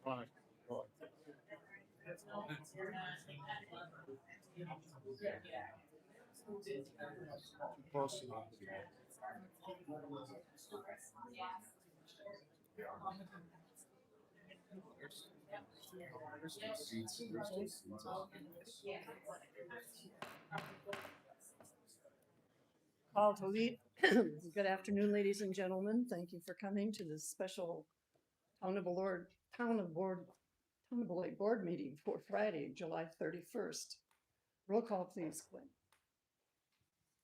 Call to lead. Good afternoon, ladies and gentlemen. Thank you for coming to this special Town of Beloit Board meeting for Friday, July 31st. Roll call, please, Glenn.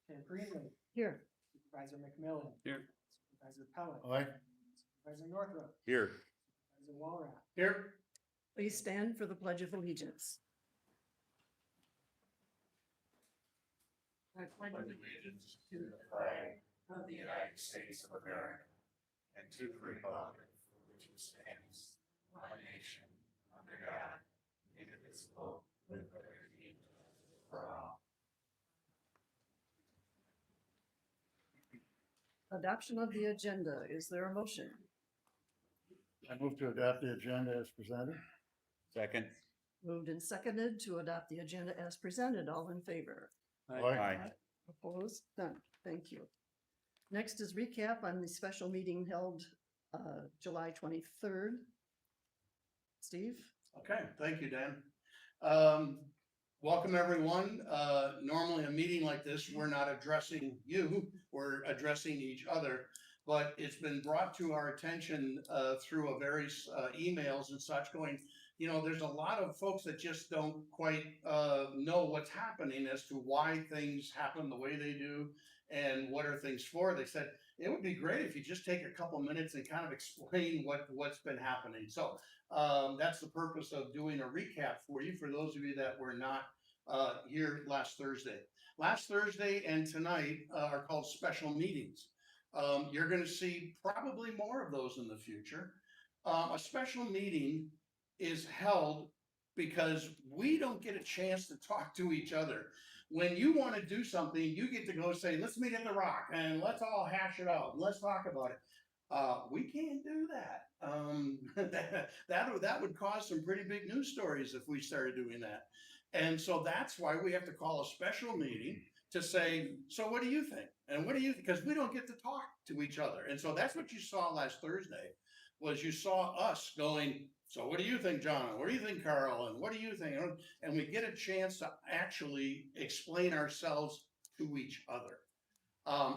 Chair Greenlee, Here. Supervisor McMillan. Here. Supervisor Pellet. Aye. Supervisor Northrup. Here. Supervisor Walrath. Here. Please stand for the Pledge of Allegiance. I pledge Allegiance to the flag of the United States of America and to the republic for which it stands, one nation, under God, indivisible, with liberty for all. Adoption of the agenda. Is there a motion? I move to adopt the agenda as presented. Second. Moved and seconded to adopt the agenda as presented. All in favor? Aye. Opposed? None. Thank you. Next is recap on the special meeting held July 23rd. Steve? Okay, thank you, Dan. Welcome, everyone. Normally a meeting like this, we're not addressing you, we're addressing each other. But it's been brought to our attention through a various emails and such going, you know, there's a lot of folks that just don't quite know what's happening as to why things happen the way they do and what are things for. They said, it would be great if you just take a couple minutes and kind of explain what's been happening. So that's the purpose of doing a recap for you, for those of you that were not here last Thursday. Last Thursday and tonight are called special meetings. You're going to see probably more of those in the future. A special meeting is held because we don't get a chance to talk to each other. When you want to do something, you get to go say, let's meet at the Rock and let's all hash it out. Let's talk about it. We can't do that. That would cause some pretty big news stories if we started doing that. And so that's why we have to call a special meeting to say, so what do you think? And what do you think? Because we don't get to talk to each other. And so that's what you saw last Thursday, was you saw us going, so what do you think, John? What do you think, Carl? And what do you think? And we get a chance to actually explain ourselves to each other.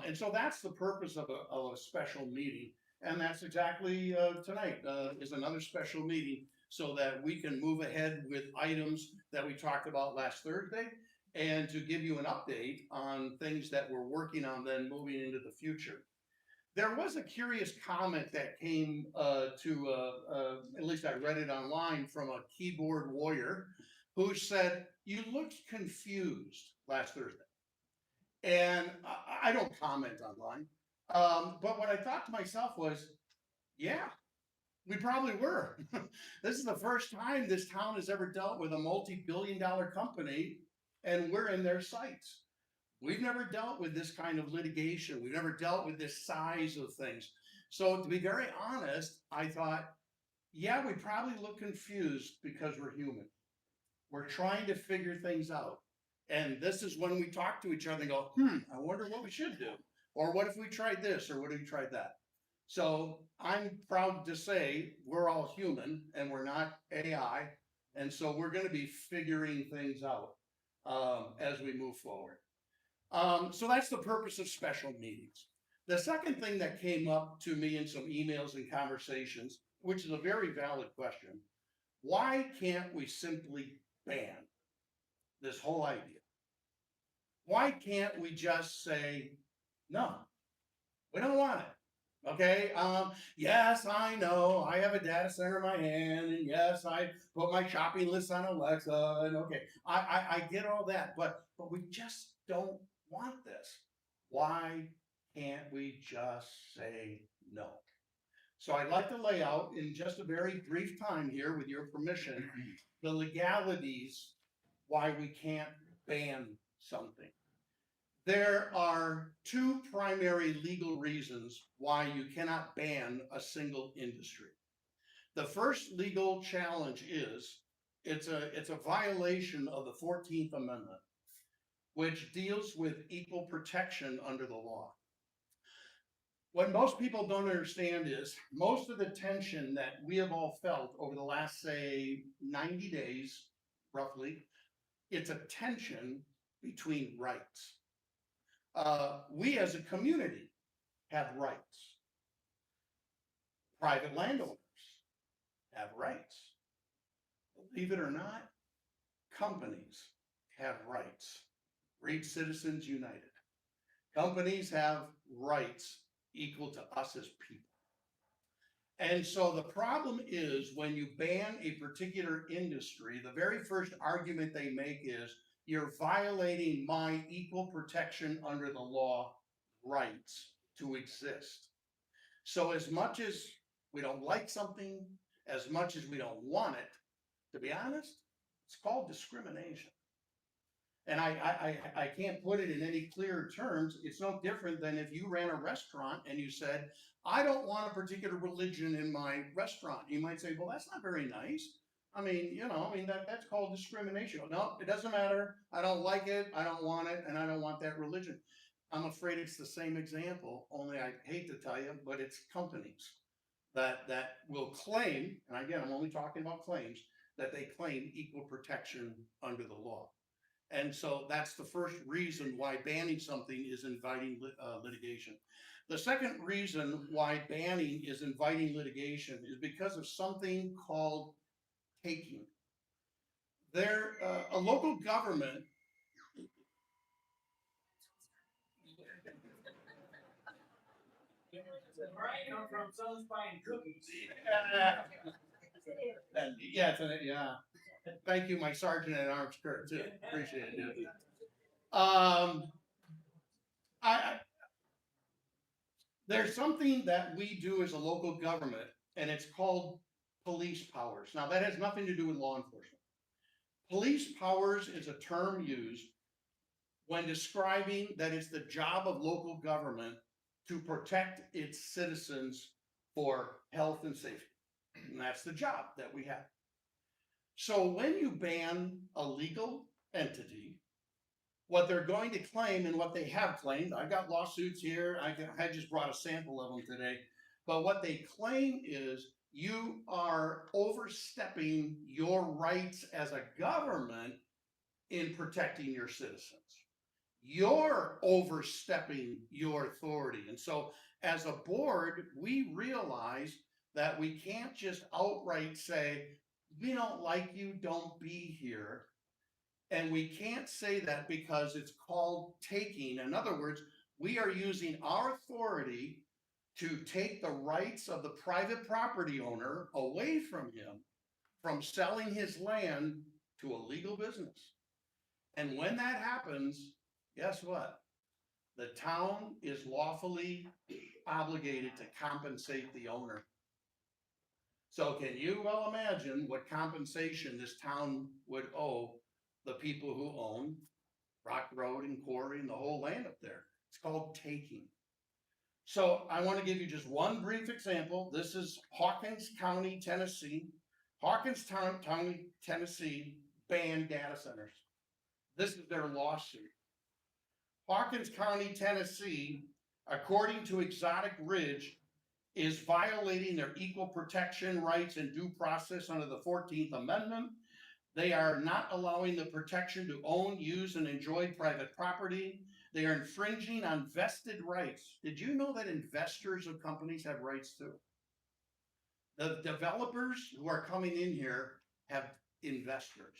And so that's the purpose of a special meeting. And that's exactly tonight is another special meeting so that we can move ahead with items that we talked about last Thursday and to give you an update on things that we're working on then moving into the future. There was a curious comment that came at least I read it online, from a keyboard warrior who said, you looked confused last Thursday. And I don't comment online. But what I thought to myself was, yeah, we probably were. This is the first time this town has ever dealt with a multi-billion-dollar company, and we're in their sights. We've never dealt with this kind of litigation. We've never dealt with this size of things. So to be very honest, I thought, yeah, we probably look confused because we're human. We're trying to figure things out. And this is when we talk to each other and go, I wonder what we should do. Or what if we tried this? Or what if we tried that? So I'm proud to say we're all human and we're not AI. And so we're going to be figuring things out as we move forward. So that's the purpose of special meetings. The second thing that came up to me in some emails and conversations, which is a very valid question, why can't we simply ban this whole idea? Why can't we just say, no, we don't want it? Okay, yes, I know I have a data center in my hand, and yes, I put my shopping list on Alexa, and okay, I get all that, but we just don't want this. Why can't we just say no? So I'd like to lay out in just a very brief time here, with your permission, the legalities why we can't ban something. There are two primary legal reasons why you cannot ban a single industry. The first legal challenge is, it's a violation of the 14th Amendment, which deals with equal protection under the law. What most people don't understand is most of the tension that we have all felt over the last, say, 90 days, roughly, it's a tension between rights. We as a community have rights. Private landowners have rights. Believe it or not, companies have rights. Read Citizens United. Companies have rights equal to us as people. And so the problem is when you ban a particular industry, the very first argument they make is you're violating my equal protection under the law rights to exist. So as much as we don't like something, as much as we don't want it, to be honest, it's called discrimination. And I can't put it in any clearer terms. It's no different than if you ran a restaurant and you said, I don't want a particular religion in my restaurant. You might say, well, that's not very nice. That's called discrimination. No, it doesn't matter. I don't like it. I don't want it. And I don't want that religion. I'm afraid it's the same example, only I hate to tell you, but it's companies that will claim, and again, I'm only talking about claims, that they claim equal protection under the law. And so that's the first reason why banning something is inviting litigation. The second reason why banning is inviting litigation is because of something called taking. A local government. Right, come from someone's buying cookies. Yeah. Thank you, my sergeant at arms, Kurt, too. Appreciate it, dude. There's something that we do as a local government, and it's called police powers. Now, that has nothing to do with law enforcement. Police powers is a term used when describing that it's the job of local government to protect its citizens for health and safety. And that's the job that we have. So when you ban a legal entity, what they're going to claim and what they have claimed, I've got lawsuits here, I just brought a sample of them today, but what they claim is you are overstepping your rights as a government in protecting your citizens. You're overstepping your authority. And so as a board, we realize that we can't just outright say, we don't like you, don't be here. And we can't say that because it's called taking. In other words, we are using our authority to take the rights of the private property owner away from him, from selling his land to a legal business. And when that happens, guess what? The town is lawfully obligated to compensate the owner. So can you well imagine what compensation this town would owe the people who own Rock Road and Quarry and the whole land up there? It's called taking. So I want to give you just one brief example. This is Hawkins County, Tennessee. Hawkins County, Tennessee banned data centers. This is their lawsuit. Hawkins County, Tennessee, according to Exotic Ridge, is violating their equal protection rights and due process under the 14th Amendment. They are not allowing the protection to own, use, and enjoy private property. They are infringing on vested rights. Did you know that investors of companies have rights too? The developers who are coming in here have investors,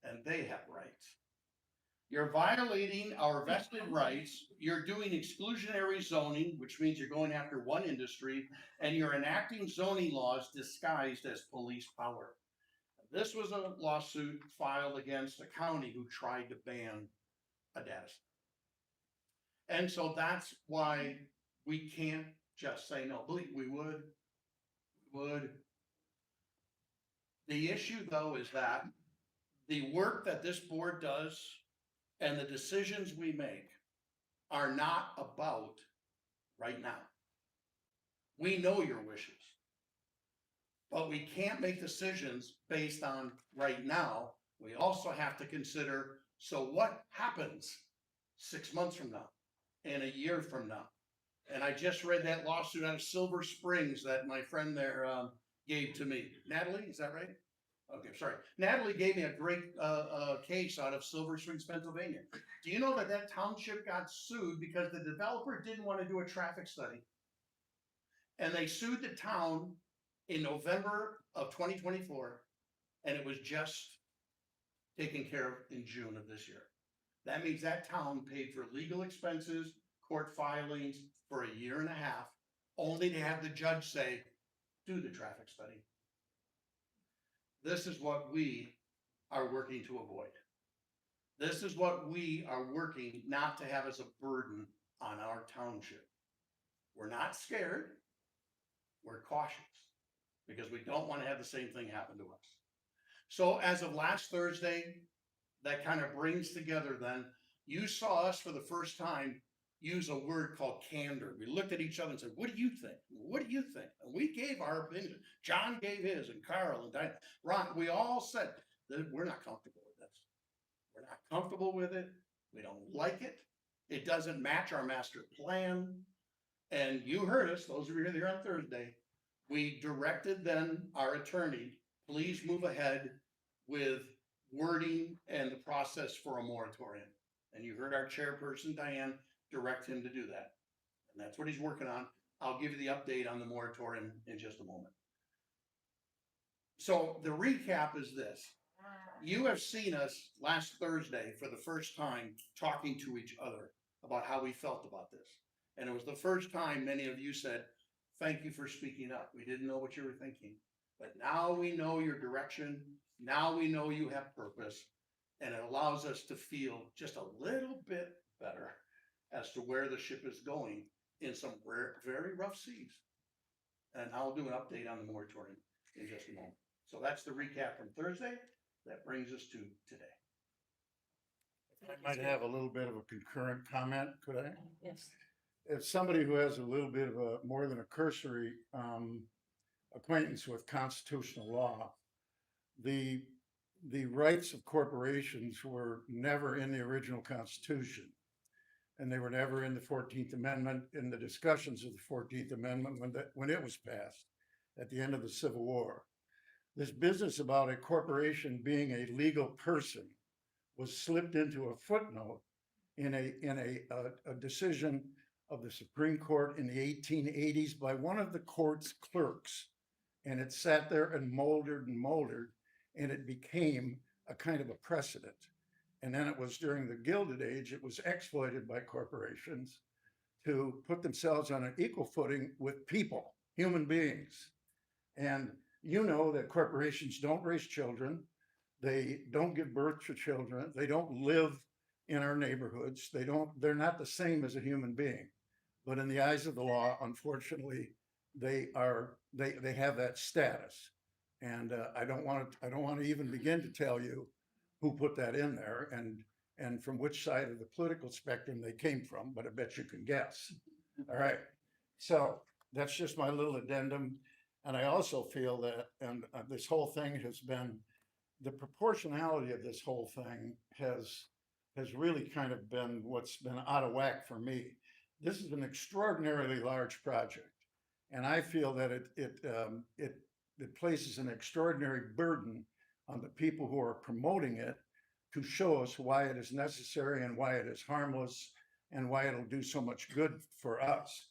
and they have rights. You're violating our vested rights. You're doing exclusionary zoning, which means you're going after one industry, and you're enacting zoning laws disguised as police power. This was a lawsuit filed against a county who tried to ban a data center. And so that's why we can't just say no. Believe we would. The issue though is that the work that this board does and the decisions we make are not about right now. We know your wishes. But we can't make decisions based on right now. We also have to consider, so what happens 6 months from now and a year from now? And I just read that lawsuit out of Silver Springs that my friend there gave to me. Natalie, is that right? Okay, sorry. Natalie gave me a great case out of Silver Springs, Pennsylvania. Do you know that that township got sued because the developer didn't want to do a traffic study? And they sued the town in November of 2024, and it was just taken care of in June of this year. That means that town paid for legal expenses, court filings for a year and a half, only to have the judge say, do the traffic study. This is what we are working to avoid. This is what we are working not to have as a burden on our township. We're not scared. We're cautious because we don't want to have the same thing happen to us. So as of last Thursday, that kind of brings together then, you saw us for the first time use a word called candor. We looked at each other and said, what do you think? What do you think? And we gave our opinion. John gave his, and Carl and Diane. Ron, we all said that we're not comfortable with this. We're not comfortable with it. We don't like it. It doesn't match our master plan. And you heard us, those of you here on Thursday, we directed then our attorney, please move ahead with wording and the process for a moratorium. And you heard our chairperson, Diane, direct him to do that. And that's what he's working on. I'll give you the update on the moratorium in just a moment. So the recap is this. You have seen us last Thursday for the first time talking to each other about how we felt about this. And it was the first time many of you said, thank you for speaking up. We didn't know what you were thinking, but now we know your direction. Now we know you have purpose, and it allows us to feel just a little bit better as to where the ship is going in some very rough seas. And I'll do an update on the moratorium in just a moment. So that's the recap from Thursday. That brings us to today. I might have a little bit of a concurrent comment, could I? Yes. As somebody who has a little bit of a more than a cursory acquaintance with constitutional law, the rights of corporations were never in the original Constitution, and they were never in the 14th Amendment, in the discussions of the 14th Amendment when it was passed at the end of the Civil War. This business about a corporation being a legal person was slipped into a footnote in a decision of the Supreme Court in the 1880s by one of the court's clerks. And it sat there and moldered, and it became a kind of a precedent. And then it was during the Gilded Age, it was exploited by corporations to put themselves on an equal footing with people, human beings. And you know that corporations don't raise children. They don't give birth to children. They don't live in our neighborhoods. They're not the same as a human being. But in the eyes of the law, unfortunately, they have that status. And I don't want to even begin to tell you who put that in there and from which side of the political spectrum they came from, but I bet you can guess. All right. So that's just my little addendum. And I also feel that, and this whole thing has been, the proportionality of this whole thing has really kind of been what's been out of whack for me. This is an extraordinarily large project, and I feel that it places an extraordinary burden on the people who are promoting it to show us why it is necessary and why it is harmless and why it'll do so much good for us.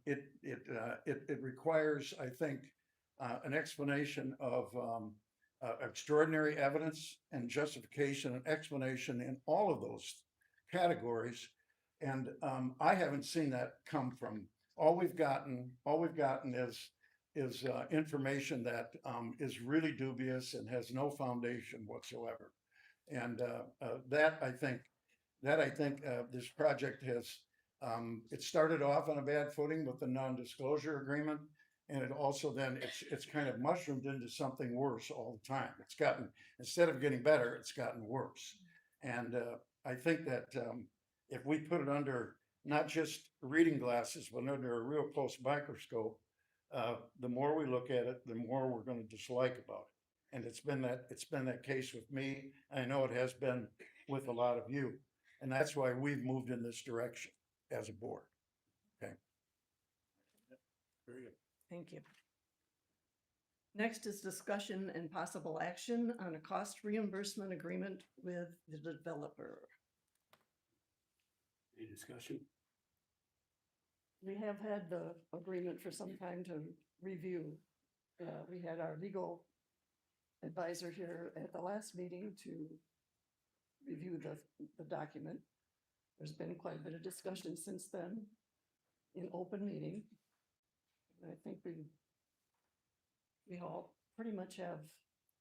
It requires, I think, an explanation of extraordinary evidence and justification and explanation in all of those categories. And I haven't seen that come from, all we've gotten is information that is really dubious and has no foundation whatsoever. And that I think this project has, it started off on a bad footing with the non-disclosure agreement. And it also then it's kind of mushroomed into something worse all the time. It's gotten, instead of getting better, it's gotten worse. And I think that if we put it under not just reading glasses, but under a real close microscope, the more we look at it, the more we're gonna dislike about it. And it's been that case with me. I know it has been with a lot of you. And that's why we've moved in this direction as a board. Okay. Very good. Thank you. Next is discussion and possible action on a cost reimbursement agreement with the developer. Any discussion? We have had the agreement for some time to review. We had our legal advisor here at the last meeting to review the document. There's been quite a bit of discussion since then in open meeting. And I think we all pretty much have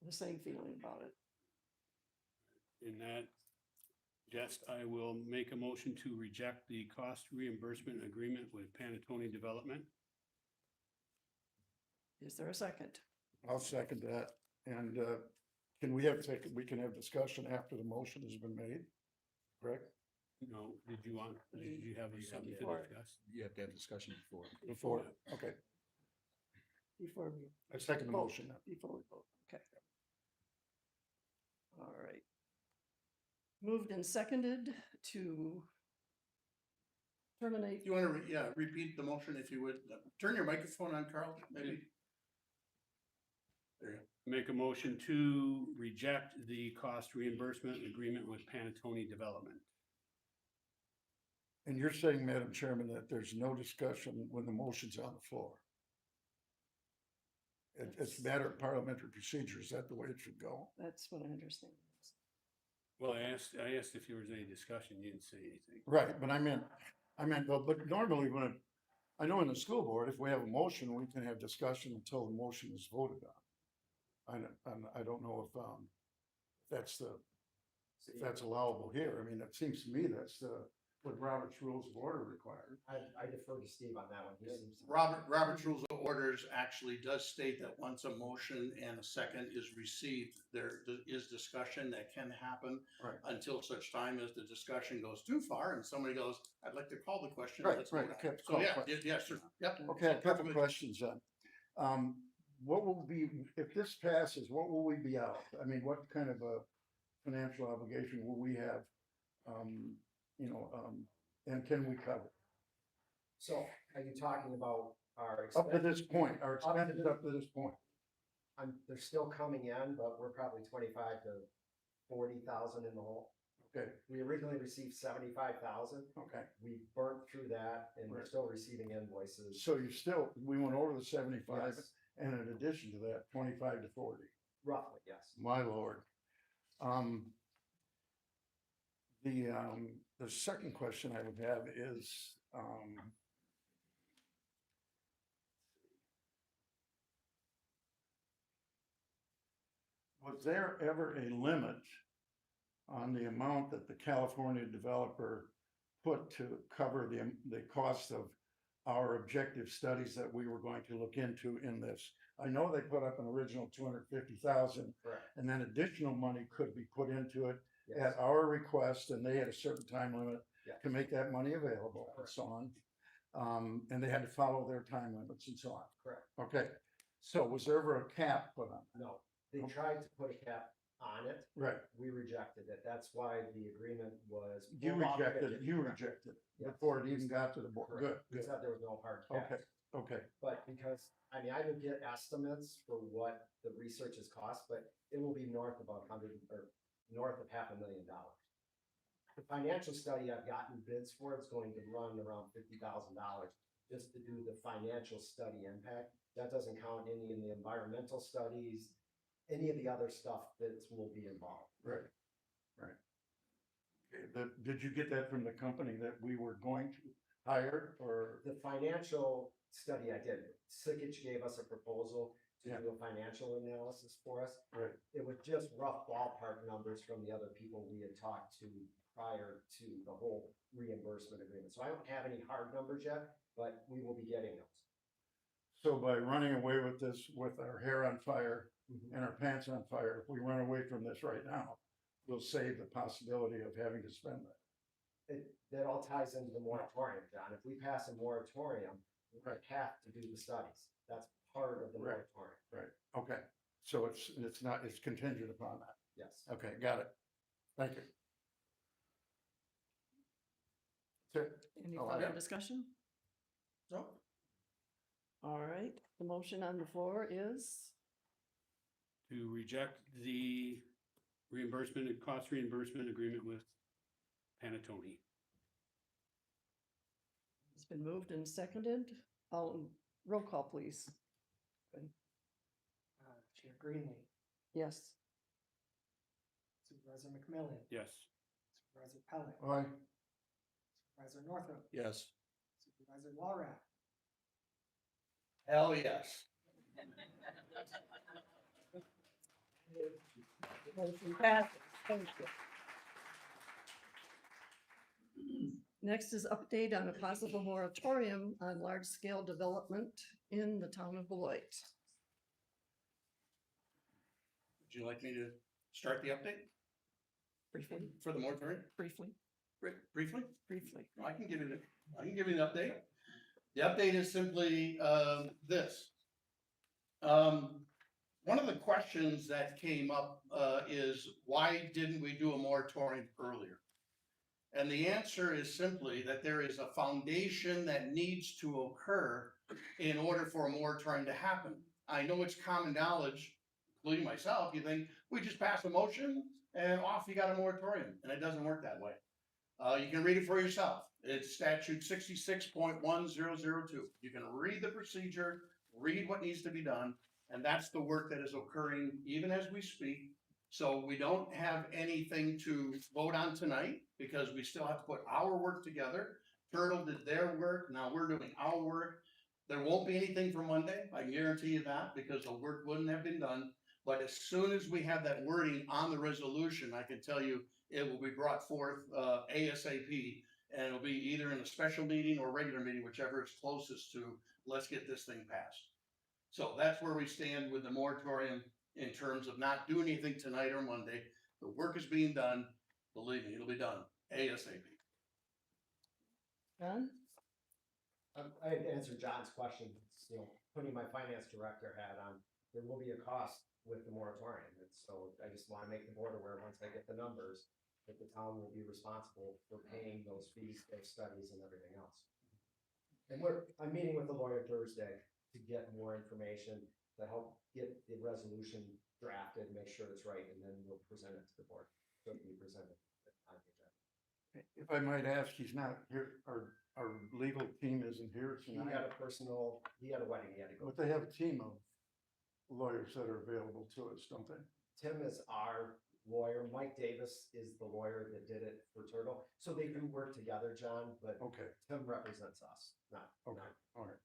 the same feeling about it. In that, just, I will make a motion to reject the cost reimbursement agreement with Panattoni Development. Is there a second? I'll second that. And we can have discussion after the motion has been made, correct? No, did you have something to Before. discuss? You have to have discussion before. Before, okay. Before we I second the vote, motion now. before we vote, okay. All right. Moved and seconded to terminate. You want to, repeat the motion if you would. Turn your microphone on, Carl, maybe. There you go. Make a motion to reject the cost reimbursement agreement with Panattoni Development. And you're saying, Madam Chairman, that there's no discussion when the motion's on the floor? It's a matter of parliamentary procedure. Is that the way it should go? That's what I understand. Well, I asked if there was any discussion, you didn't say anything. Right, but I meant, but normally I know in the school board, if we have a motion, we can have discussion until the motion is voted on. I don't know if that's allowable here. I mean, it seems to me that's what Robert's Rules of Order require. I defer to Steve on that one. He seems to- Robert's Rules of Orders actually does state that once a motion and a second is received, there is discussion that can happen Right. until such time as the discussion goes too far and somebody goes, I'd like to call the question. Right, let's right, vote on okay, it." So call yeah, question. yes, sir. Yep. Okay, a couple Perfect. questions then. What will be, if this passes, what will we be out? I mean, what kind of a financial obligation will we have? And can we cover? So are you talking about our Up to expense? this point, our expenses up to this point. They're still coming in, but we're probably 25 to 40,000 in the hole. Okay, We originally received 75,000. okay. We burnt through that and we're Right. still receiving invoices. So we went over the 75 Yes, and in addition to that, 25 to 40. roughly, yes. My lord. The second question I would have is, was there ever a limit on the amount that the California developer put to cover the cost of our objective studies that we were going to look into in this? I know they put up an original 250,000, Correct. and then additional money could be put into it Yes. at our request, and they had a certain time limit Yeah. to make that money available and Correct. so on. And they had to follow their time limits and so on. Correct. Okay, so was there ever a cap put on? No, they tried to put a cap on it. Right, We rejected it. That's why the agreement was. you pulled off of rejected it, Correct. it Yes. before it even got to the board. Correct. Good, We good, said there was no hard caps. okay, okay, But because, I mean, I would get estimates for what the research has cost, but it will be north of north of $500,000. The financial study I've gotten bids for, it's going to run around $50,000 just to do the financial study impact. That doesn't count any of the environmental studies, any of the other stuff that will be involved. right, right. Okay, did you get that from the company that we were going to hire, or? The financial study I did, Sikich gave us a proposal to Yeah. do a financial analysis for us. Right. It was just rough ballpark numbers from the other people we had talked to prior to the whole reimbursement agreement. So I don't have any hard numbers yet, but we will be getting those. So by running away with this, with our hair on fire and our pants on fire, if we run away from this right now, we'll save the possibility of having to spend that. That all ties into the moratorium, John. If we pass a moratorium, we have to do the studies. That's part of the Right. moratorium. Right, okay, so it's not, it's contingent upon that. Yes. Okay, got it. Thank you. That's it. Any Oh, I further have- discussion? So, All right, the motion on the floor is, To reject the reimbursement and cost reimbursement agreement with Panatoni. it's been moved and seconded. Roll call, please. Chair Greenlee, Yes. Supervisor McMillan, Yes. Supervisor Pellet, Aye. Supervisor Northrop, yes. Supervisor Walrath, Hell, yes. Motion passes. Thank you. Next is update on a possible moratorium on large-scale development in the town of Beloit. Would you like me to start the update Briefly, for the moratorium? briefly, Briefly? briefly. I can give you an update. The update is simply, this. One of the questions that came up, is why didn't we do a moratorium earlier? And the answer is simply that there is a foundation that needs to occur in order for a moratorium to happen. I know it's common knowledge, including myself, you think, we just pass a motion and off you got a moratorium, and it doesn't work that way. You can read it for yourself. It's statute 66.1002. You can read the procedure, read what needs to be done, and that's the work that is occurring even as we speak. So we don't have anything to vote on tonight because we still have to put our work together. Turtle did their work, now we're doing our work. There won't be anything for Monday, I guarantee you that, because the work wouldn't have been done. But as soon as we have that wording on the resolution, I can tell you it will be brought forth ASAP. And it'll be either in a special meeting or regular meeting, whichever is closest to, let's get this thing passed. So that's where we stand with the moratorium in terms of not doing anything tonight or Monday. The work is being done, believe me, it'll be done ASAP. John? I had to answer John's question, putting my finance director hat on, there will be a cost with the moratorium. And so I just want to make the board aware, once I get the numbers, that the town will be responsible for paying those fees, those studies and everything else. And I'm meeting with the lawyer Thursday to get more information to help get the resolution drafted, make sure it's right, and then we'll present it to the board. So it can be presented on the agenda. If I might ask, he's not here, our legal team isn't here He tonight, had a wedding he had to go but they have a team of lawyers that are available to us, don't they? Tim is our lawyer. Mike Davis is the lawyer that did it for Turtle. So they do work together, John, but Okay, Tim represents us, not. okay, all right.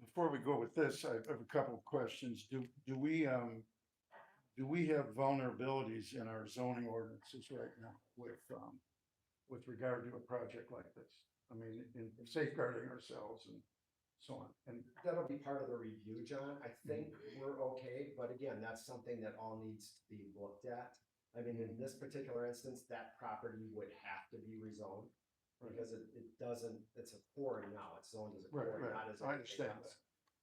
Before we go with this, I have a couple of questions. Do we have vulnerabilities in our zoning ordinances right now with regard to a project like this? I mean, in safeguarding ourselves and so on. And That'll be part of the review, John. I think we're okay, but again, that's something that all needs to be looked at. I mean, in this particular instance, that property would have to be rezoned because it doesn't, it's a quarry now, it's zoned as a Right, quarry, right. not as I anything understand else.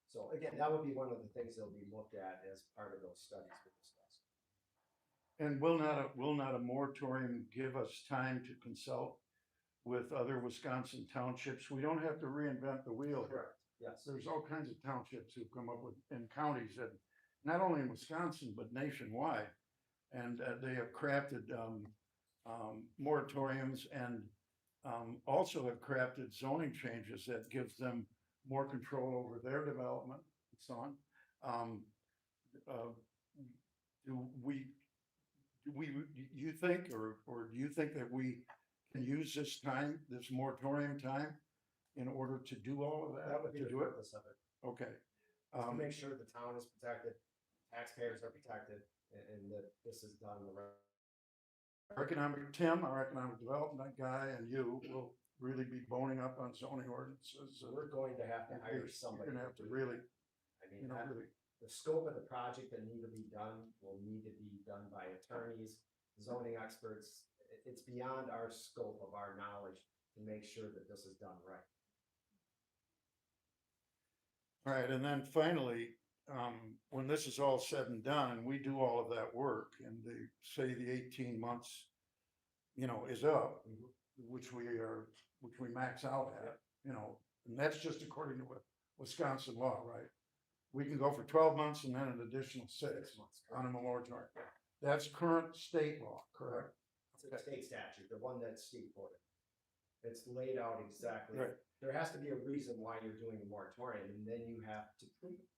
So again, that would be one of the things that'll be looked at as part of those studies we discussed. And will not a moratorium give us time to consult with other Wisconsin townships? We don't have to reinvent the wheel here. Correct, yes. There's all kinds of townships who've come up with, and counties that, not only in Wisconsin, but nationwide. And they have crafted moratoriums and also have crafted zoning changes that gives them more control over their development and so on. You think, or do you think that we can use this time, this moratorium time, in order to do all of that? That would be to the do it? purpose of it. Okay. To make sure the town is protected, taxpayers are protected, and that this is done the right. Our economic development guy, and you will really be boning up on zoning ordinances. So we're going to have to hire You're somebody. gonna have to really, I mean, really, the scope of the project that need to be done will need to be done by attorneys, zoning experts. It's beyond our scope of our knowledge to to make sure that this is done right. All right, and then finally, when this is all said and done, and we do all of that work, and they say the 18 months, is up, which we max out at, and that's just according to Wisconsin law, right? We can go for 12 months and then an additional 6 months. on a moratorium. That's current state law, correct? It's a state statute, the one that Steve quoted. It's laid out exactly. Right. There has to be a reason why you're doing a moratorium, and then you have to prove it.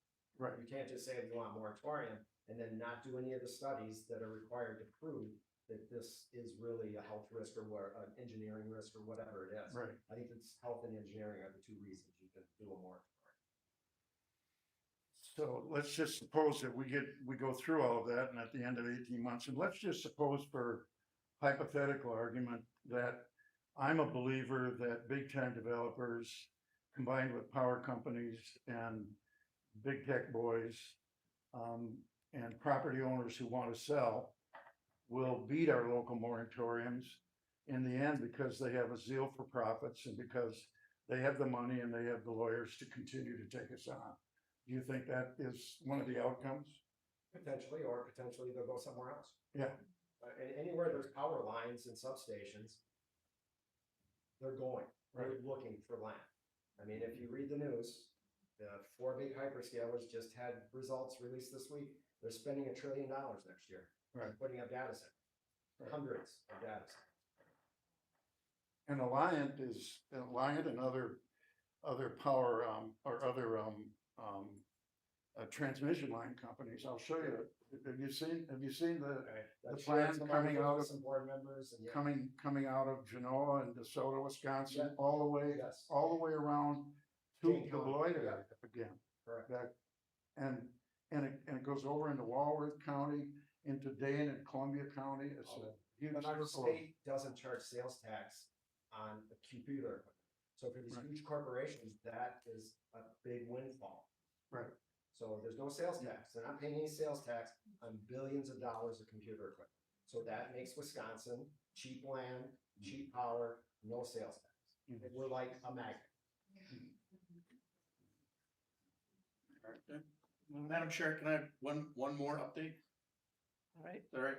Right. You can't just say you want a moratorium and then not do any of the studies that are required to prove that this is really a health risk or an engineering risk or whatever it is. Right. I think it's health and engineering are the two reasons you can do a moratorium. So let's just suppose that we go through all of that, and at the end of 18 months, and let's just suppose for hypothetical argument that I'm a believer that big time developers combined with power companies and big tech boys, and property owners who want to sell will beat our local moratoriums in the end because they have a zeal for profits and because they have the money and they have the lawyers to continue to take us on. Do you think that is one of the outcomes? Potentially, or potentially they'll go somewhere else. Yeah. And anywhere there's power lines and substations, they're going, they're looking for land. I mean, if you read the news, the 4 big hyperscalers just had results released this week. They're spending $1 trillion next year. Right. Putting up data centers, hundreds of data centers. And Alliant and other power, or other, transmission line companies. I'll show you. Have you seen the That's plan shared coming out of- some board members and coming out of Genoa and DeSoto, Wisconsin, Yeah. all the way Yes. around to King the County, Beloit yeah. area again. Correct. And it goes over into Walworth County, into Dane and Columbia County. It's a huge But our circle. state doesn't charge sales tax on the computer equipment. So for these Right. huge corporations, that is a big windfall. Right. So there's no sales tax. They're not paying any sales tax on billions of dollars of computer equipment. So that makes Wisconsin cheap land, cheap power, no sales tax. Mhm. We're like a magnet. Madam Chair, can I have one more update? All right, All right.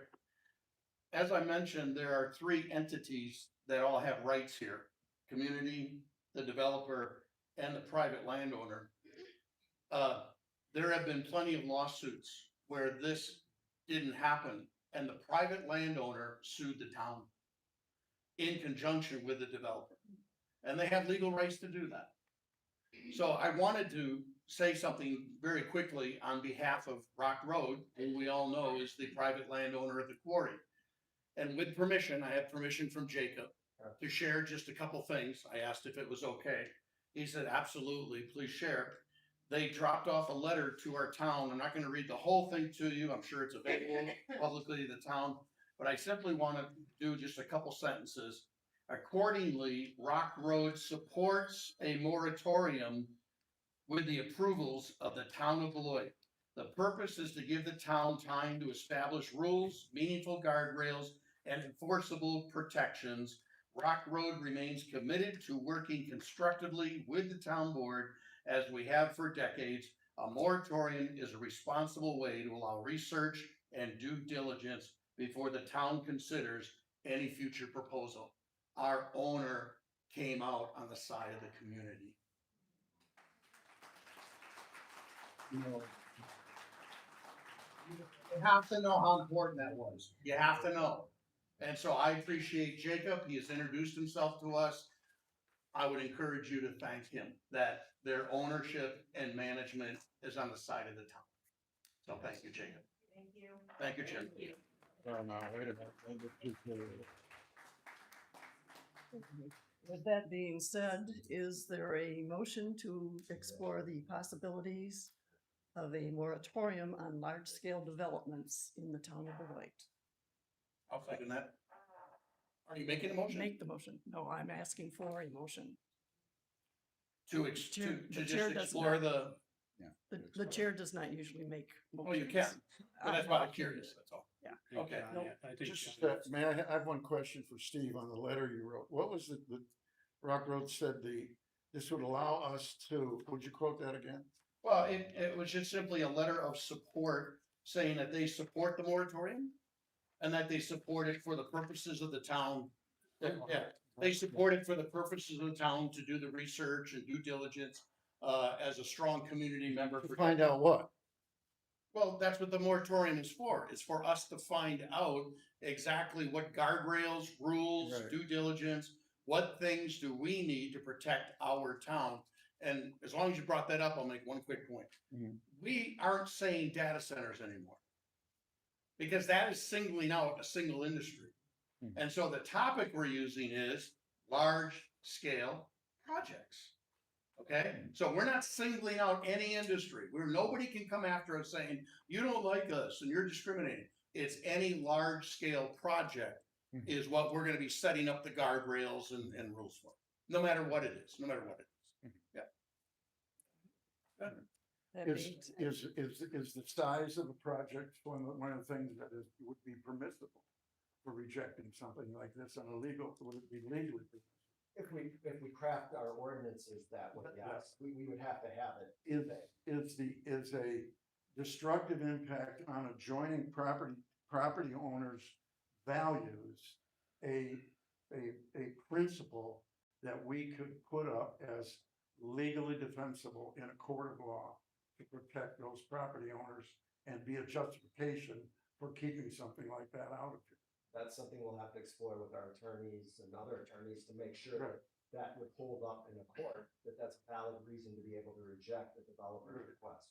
As I mentioned, there are 3 entities that all have rights here: community, the developer, and the private landowner. There have been plenty of lawsuits where this didn't happen, and the private landowner sued the town in conjunction with the developer. And they have legal rights to do that. So I wanted to say something very quickly on behalf of Rock Road, who we all know is the private landowner of the quarry. And with permission, I have permission from Jacob to share just a couple things. I asked if it was okay. He said, absolutely, please share. They dropped off a letter to our town. I'm not going to read the whole thing to you. I'm sure it's available publicly to the town, but I simply want to do just a couple sentences. Accordingly, Rock Road supports a moratorium with the approvals of the town of Beloit. The purpose is to give the town time to establish rules, meaningful guardrails, and enforceable protections. Rock Road remains committed to working constructively with the town board as we have for decades. A moratorium is a responsible way to allow research and due diligence before the town considers any future proposal. Our owner came out on the side of the community. You have to know how important that was. You have to know. And so I appreciate Jacob. He has introduced himself to us. I would encourage you to thank him that their ownership and management is on the side of the town. So thank you, Jacob. Thank you. Thank you, Jim. No, wait a minute. with that being said, is there a motion to explore the possibilities of a moratorium on large-scale developments in the town of Beloit? I'll second that. Are you making a motion? Make the motion. No, I'm asking for a motion. To Chair- the just chair does explore not- the, The chair does not usually make oh, motions. you can, but that's why I'm curious, that's all. Yeah. I think Okay. John- No, I think Just, John- may I have one question for Steve on the letter you wrote? What was Rock Road said this would allow us to, would you quote that again? Well, it was just simply a letter of support saying that they support the moratorium and that they support it for the purposes of the town. Yeah, they support it for the purposes of the town to do the research and due diligence, as a strong community member. To find out what? Well, that's what the moratorium is for. It's for us to find out exactly what guardrails, rules, Right. due diligence, what things do we need to protect our town? And as long as you brought that up, I'll make one quick point. Mhm. We aren't saying data centers anymore. Because that is singling out a single industry. Mhm. And so the topic we're using is large scale projects. Okay, so we're not singling out any industry, where nobody can come after us saying, you don't like us and you're discriminating. It's any large scale project Mhm. is what we're gonna be setting up the guardrails and rules for, no matter what it is, no matter what it is. Yeah. That Is, means, is the size of the project one of the things that would be permissible for rejecting something like this on a legal, would it be legally? If we craft our ordinances that way, yes, we would have to have it. Is a destructive impact on adjoining property owners' values a principle that we could put up as legally defensible in a court of law to protect those property owners and be a justification for keeping something like that out of here? That's something we'll have to explore with our attorneys and other attorneys to make sure Right. that would hold up in a court, that that's a valid reason to be able to reject the developer's request.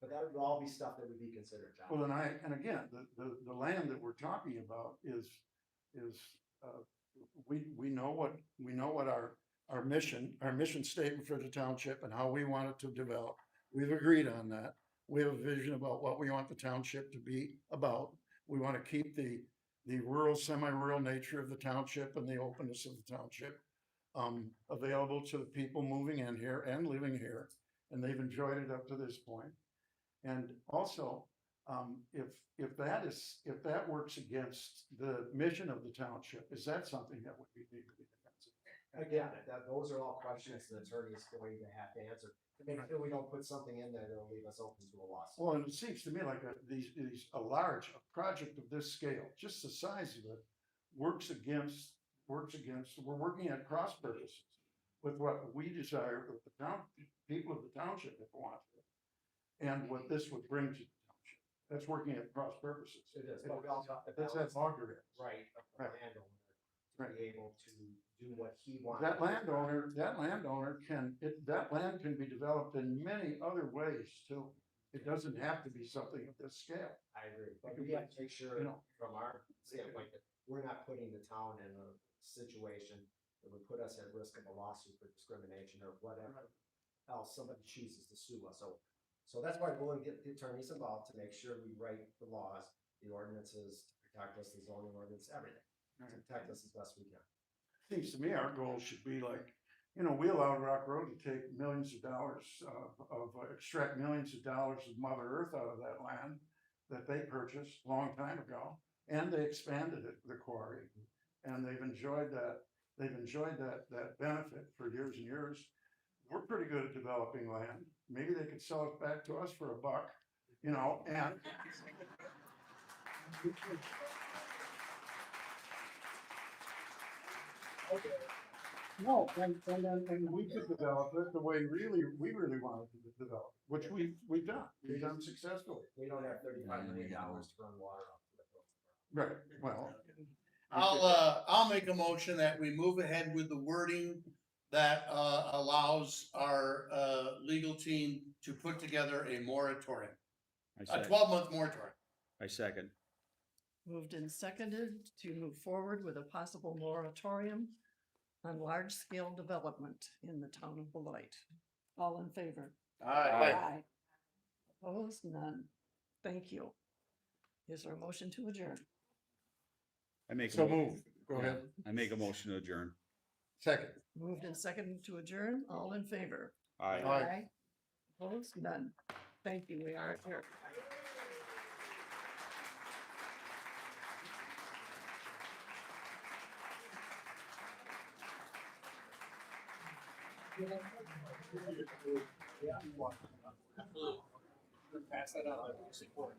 But that would all be stuff that would be considered, John. Well, and again, the land that we're talking about is, we know what our mission statement for the township and how we want it to develop. We've agreed on that. We have a vision about what we want the township to be about. We want to keep the rural, semi-rural nature of the township and the openness of the township available to the people moving in here and living here, and they've enjoyed it up to this point. And also, if that works against the mission of the township, is that something that would be legally defensible? Again, those are all questions the attorney's going to have to answer, to make sure we don't put something in there that'll leave us open to a lawsuit. Well, and it seems to me like a large project of this scale, just the size of it, we're working at cross purposes with what we desire, with the people of the township if want it, and what this would bring to the township. That's working at cross purposes. It is, but we also have to That's balance that logger. right of the Right. landowner to Right. be able to do what he wants. That landowner that land can be developed in many other ways too. It doesn't have to be something of this scale. I agree, but we have to make sure You know. from our standpoint that we're not putting the town in a situation that would put us at risk of a lawsuit for discrimination or whatever else somebody chooses to sue us over. So that's why we'll get the attorneys involved to make sure we write the laws, the ordinances, to protect us, the zoning ordinance, everything, to protect us as best we can. Seems to me our goal should be like, we allowed Rock Road to take millions of dollars extract millions of dollars of Mother Earth out of that land that they purchased a long time ago, and they expanded it, the quarry, and they've enjoyed that benefit for years and years. We're pretty good at developing land. Maybe they could sell it back to us for $1, and no, and we could develop it the way we really wanted to develop, which we've done successfully. We don't have $35 million to run water up to the. Right, well. I'll make a motion that we move ahead with the wording that allows our legal team to put together a moratorium, a 12-month moratorium. I second. moved and seconded to move forward with a possible moratorium on large-scale development in the town of Beloit. All in favor? Aye. Opposed? None. Thank you. Is there a motion to adjourn? I make. So move, go ahead. I make a motion to adjourn. Second. Moved and seconded to adjourn. All in favor? Aye. Aye. Opposed? None. Thank you. We are adjourned. Pass that on. Support.